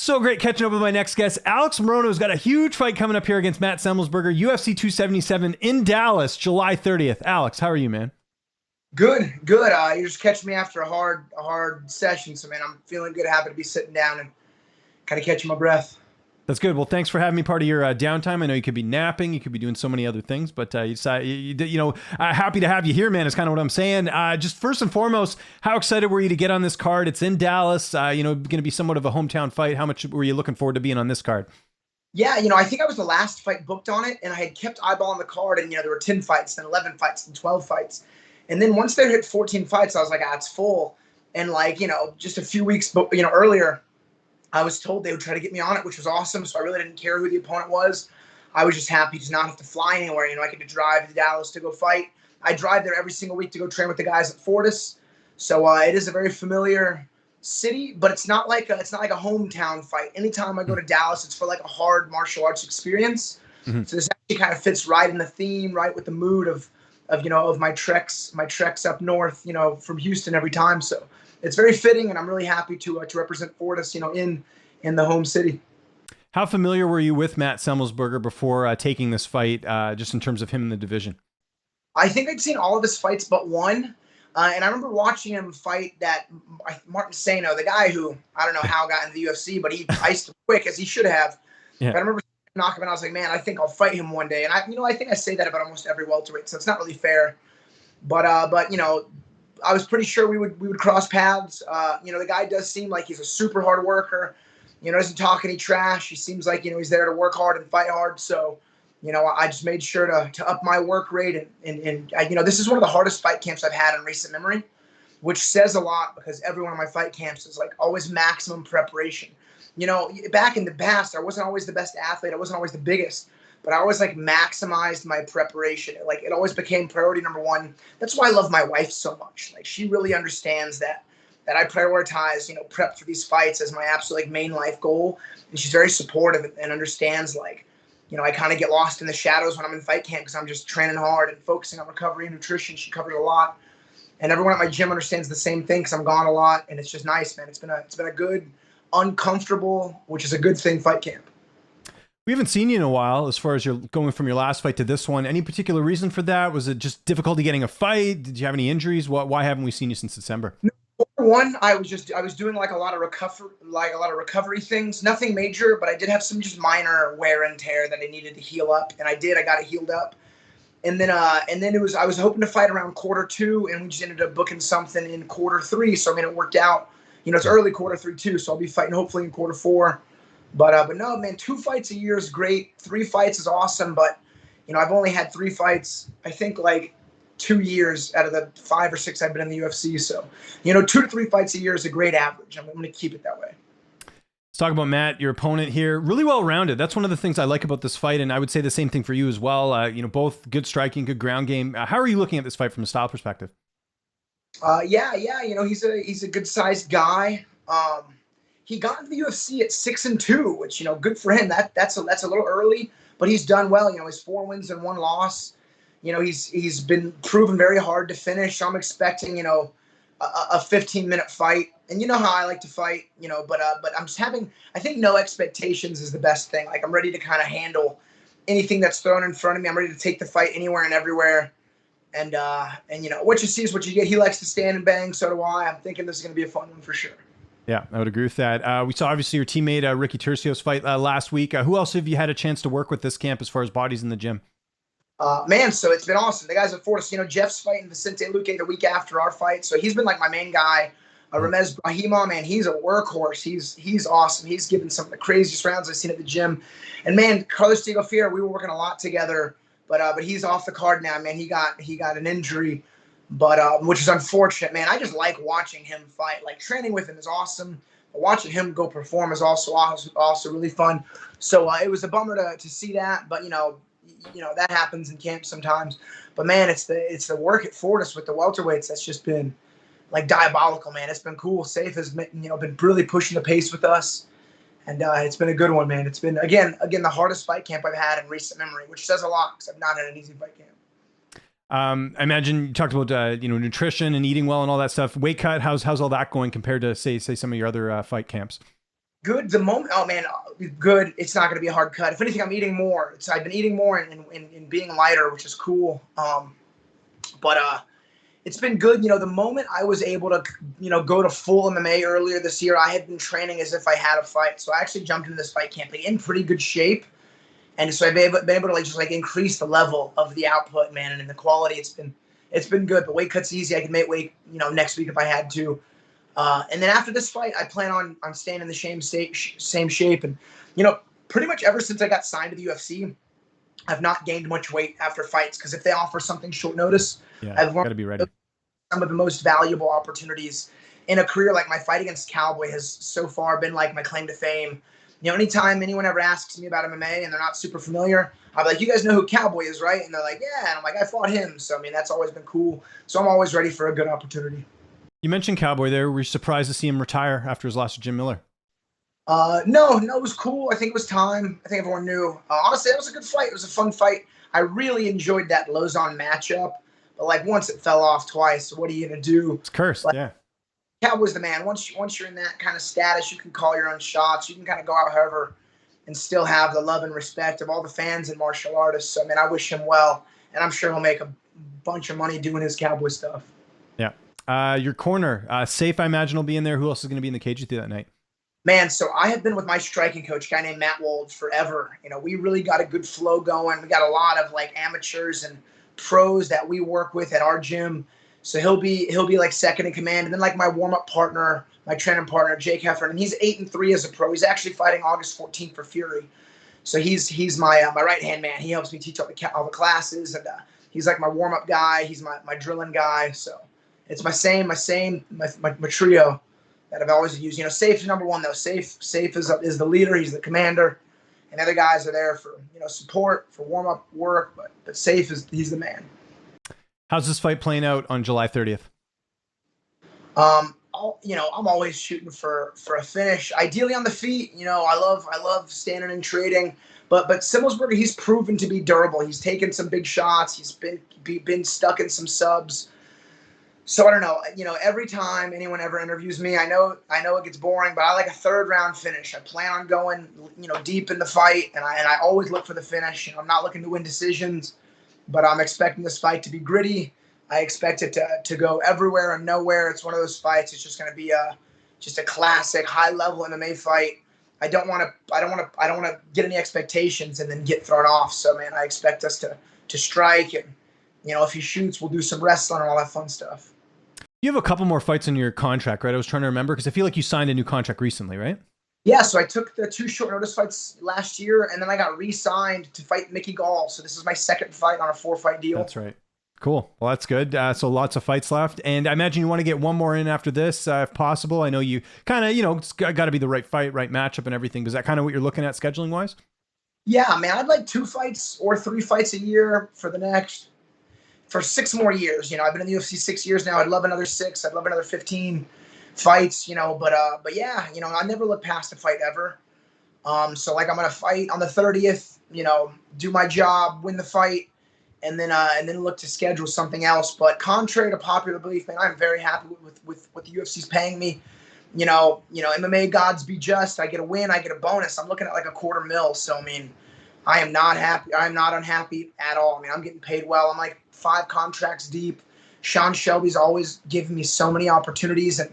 So great catching up with my next guest. Alex Morono's got a huge fight coming up here against Matt Semelsberger, UFC 277 in Dallas, July 30th. Alex, how are you, man? Good, good. You just catch me after a hard session, so man, I'm feeling good. Happy to be sitting down and kind of catching my breath. That's good. Well, thanks for having me part of your downtime. I know you could be napping, you could be doing so many other things, but you decided, happy to have you here, man, is kind of what I'm saying. Just first and foremost, how excited were you to get on this card? It's in Dallas, going to be somewhat of a hometown fight. How much were you looking forward to being on this card? Yeah, I think I was the last fight booked on it, and I had kept eyeballing the card, and there were 10 fights, then 11 fights, then 12 fights. And then once they hit 14 fights, I was like, it's full. And just a few weeks, earlier, I was told they would try to get me on it, which was awesome. So I really didn't care who the opponent was. I was just happy to not have to fly anywhere. I get to drive to Dallas to go fight. I drive there every single week to go train with the guys at Fortis. So it is a very familiar city, but it's not like a hometown fight. Anytime I go to Dallas, it's for like a hard martial arts experience. Mm-hmm. So this actually kind of fits right in the theme, right with the mood of my treks up north, from Houston every time. So it's very fitting, and I'm really happy to represent Fortis, in the home city. How familiar were you with Matt Semelsberger before taking this fight, just in terms of him in the division? I think I'd seen all of his fights but one. And I remember watching him fight that Martin Sano, the guy who, I don't know how got into the UFC, but he iced him quick, as he should have. Yeah. But I remember knocking him, and I was like, man, I think I'll fight him one day. And I think I say that about almost every welterweight, so it's not really fair. But I was pretty sure we would cross paths. The guy does seem like he's a super hard worker. Doesn't talk any trash. He seems like, he's there to work hard and fight hard. So, I just made sure to up my work rate. And this is one of the hardest fight camps I've had in recent memory, which says a lot because every one of my fight camps is like always maximum preparation. Back in the past, I wasn't always the best athlete. I wasn't always the biggest, but I always maximized my preparation. It always became priority number one. That's why I love my wife so much. She really understands that I prioritize, prep for these fights as my absolute main life goal. And she's very supportive and understands I kind of get lost in the shadows when I'm in fight camp because I'm just training hard and focusing on recovery and nutrition. She covers a lot. And everyone at my gym understands the same thing because I'm gone a lot. And it's just nice, man. It's been a good, uncomfortable, which is a good thing, fight camp. We haven't seen you in a while as far as you're going from your last fight to this one. Any particular reason for that? Was it just difficulty getting a fight? Did you have any injuries? Why haven't we seen you since December? One, I was doing a lot of recovery things, nothing major, but I did have some just minor wear and tear that I needed to heal up, and I got it healed up. And then I was hoping to fight around quarter 2, and we just ended up booking something in quarter 3. So it worked out. It's early quarter 3 too, so I'll be fighting hopefully in quarter 4. But no, man, 2 fights a year is great. 3 fights is awesome, but I've only had 3 fights. I think 2 years out of the 5 or 6 I've been in the UFC. So 2 to 3 fights a year is a great average. I'm going to keep it that way. Let's talk about Matt, your opponent here. Really well-rounded. That's one of the things I like about this fight, and I would say the same thing for you as well. Both good striking, good ground game. How are you looking at this fight from a style perspective? Yeah. He's a good-sized guy. He got into the UFC at 6-2, which good for him. That's a little early, but he's done well. He's 4 wins and 1 loss. He's been proven very hard to finish. So I'm expecting a 15-minute fight, and you know how I like to fight. But I'm just having, I think, no expectations is the best thing. I'm ready to kind of handle anything that's thrown in front of me. I'm ready to take the fight anywhere and everywhere. And what you see is what you get. He likes to stand and bang. So do I. I'm thinking this is going to be a fun one for sure. Yeah, I would agree with that. We saw obviously your teammate Ricky Turcios fight last week. Who else have you had a chance to work with this camp as far as bodies in the gym? Man, so it's been awesome. The guys at Fortis, Jeff's fighting Vicente Luque the week after our fight, so he's been my main guy. Ramez Brahima, man, he's a workhorse. He's awesome. He's given some of the craziest rounds I've seen at the gym. And man, Carlos Diego Fiera, we were working a lot together, but he's off the card now, man. He got an injury, but which is unfortunate, man. I just like watching him fight. Training with him is awesome. But watching him go perform is also really fun. So it was a bummer to see that, but that happens in camp sometimes. But man, it's the work at Fortis with the welterweights that's just been diabolical, man. It's been cool. Safe has been really pushing the pace with us, and it's been a good one, man. It's been again the hardest fight camp I've had in recent memory, which says a lot because I've not had an easy fight camp. I imagine you talked about nutrition and eating well and all that stuff. Weight cut, how's all that going compared to say some of your other fight camps? Good. The moment, oh man, good. It's not going to be a hard cut. If anything, I'm eating more. I've been eating more and being lighter, which is cool. But it's been good. You know, the moment I was able to, go to full MMA earlier this year, I had been training as if I had a fight. So I actually jumped into this fight camp in pretty good shape. And so I've been able to just increase the level of the output, man, and in the quality. It's been good. The weight cut's easy. I can make weight, next week if I had to. And then after this fight, I plan on staying in the same shape. And, pretty much ever since I got signed to the UFC, I've not gained much weight after fights because if they offer something short notice, I've got to be ready. Some of the most valuable opportunities in a career. Like my fight against Cowboy has so far been like my claim to fame. Anytime anyone ever asks me about MMA and they're not super familiar, I'm like, you guys know who Cowboy is, right? And they're like, yeah. And I'm like, I fought him. So, that's always been cool. So I'm always ready for a good opportunity. You mentioned Cowboy there. Were you surprised to see him retire after his loss to Jim Miller? No, it was cool. I think it was time. I think everyone knew. Honestly, it was a good fight. It was a fun fight. I really enjoyed that Lozon matchup. But once it fell off twice, what are you gonna do? It's cursed. Yeah. Cowboy's the man. Once you're in that kind of status, you can call your own shots. You can kind of go out however and still have the love and respect of all the fans and martial artists. So, I wish him well, and I'm sure he'll make a bunch of money doing his Cowboy stuff. Yeah. Your corner, Safe, I imagine, will be in there. Who else is going to be in the cage with you that night? Man, so I have been with my striking coach, a guy named Matt Wold, forever. We really got a good flow going. We got a lot of amateurs and pros that we work with at our gym. So he'll be second in command. And then my warm-up partner, my training partner, Jake Heffern, and he's 8-3 as a pro. He's actually fighting August 14th for Fury. So he's my right-hand man. He helps me teach all the classes, and he's like my warm-up guy. He's my drilling guy. So it's my trio that I've always used. Safe is number one though. Safe is the leader. He's the commander, and the other guys are there for support, for warm-up work. But Safe he's the man. How's this fight playing out on July 30th? I'm always shooting for a finish. Ideally on the feet. I love standing and trading. But Semelsberger, he's proven to be durable. He's taken some big shots. He's been stuck in some subs. So I don't know. Every time anyone ever interviews me, I know it gets boring, but I like a third round finish. I plan on going, deep in the fight, and I always look for the finish. I'm not looking to win decisions, but I'm expecting this fight to be gritty. I expect it to go everywhere and nowhere. It's one of those fights. It's just going to be just a classic high level MMA fight. I don't want to get any expectations and then get thrown off. So man, I expect us to strike, and if he shoots, we'll do some wrestling and all that fun stuff. You have a couple more fights in your contract, right? I was trying to remember because I feel like you signed a new contract recently, right? Yeah, so I took the 2 short notice fights last year, and then I got re-signed to fight Mickey Gall. So this is my second fight on a 4-fight deal. That's right. Cool. Well, that's good. So lots of fights left. And I imagine you want to get one more in after this, if possible. I know you kind of, it's got to be the right fight, right matchup and everything. Is that kind of what you're looking at scheduling-wise? Yeah, man, I'd like 2 fights or 3 fights a year for 6 more years. I've been in the UFC 6 years now. I'd love another 6. I'd love another 15 fights, but yeah, I never look past a fight ever. So I'm going to fight on the 30th, do my job, win the fight, and then look to schedule something else. But contrary to popular belief, man, I'm very happy with what the UFC's paying me. MMA gods be just. I get a win, I get a bonus. I'm looking at $250,000. So I am not happy. I'm not unhappy at all. I'm getting paid well. I'm 5 contracts deep. Sean Shelby's always giving me so many opportunities. And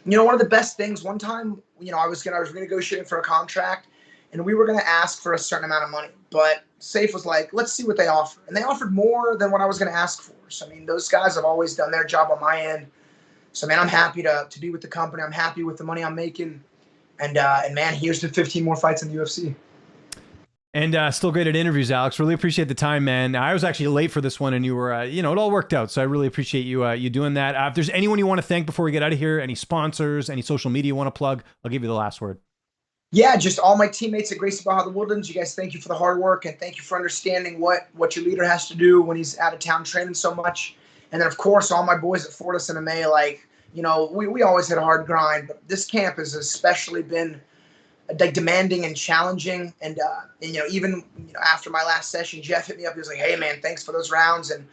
one of the best things, one time, I was negotiating for a contract, and we were going to ask for a certain amount of money. But Safe was like, let's see what they offer. And they offered more than what I was going to ask for. So, those guys have always done their job on my end. So, man, I'm happy to be with the company. I'm happy with the money I'm making. And man, here's to 15 more fights in the UFC. And still great at interviews, Alex. Really appreciate the time, man. I was actually late for this one, and you were, it all worked out. So I really appreciate you doing that. If there's anyone you want to thank before we get out of here, any sponsors, any social media you want to plug, I'll give you the last word. Yeah, just all my teammates at Gracie Barra the Woodlands. You guys, thank you for the hard work, and thank you for understanding what your leader has to do when he's out of town training so much. And then, of course, all my boys at Fortis MMA, we always had a hard grind, but this camp has especially been demanding and challenging. And even after my last session, Jeff hit me up. He was like, "Hey man, thanks for those rounds." And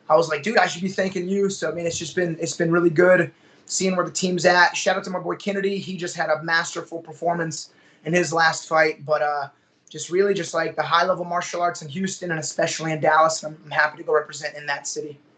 I was like, "Dude, I should be thanking you." So it's been really good seeing where the team's at. Shout out to my boy Kennedy. He just had a masterful performance in his last fight. But just really just like the high level martial arts in Houston and especially in Dallas. I'm happy to go represent in that city.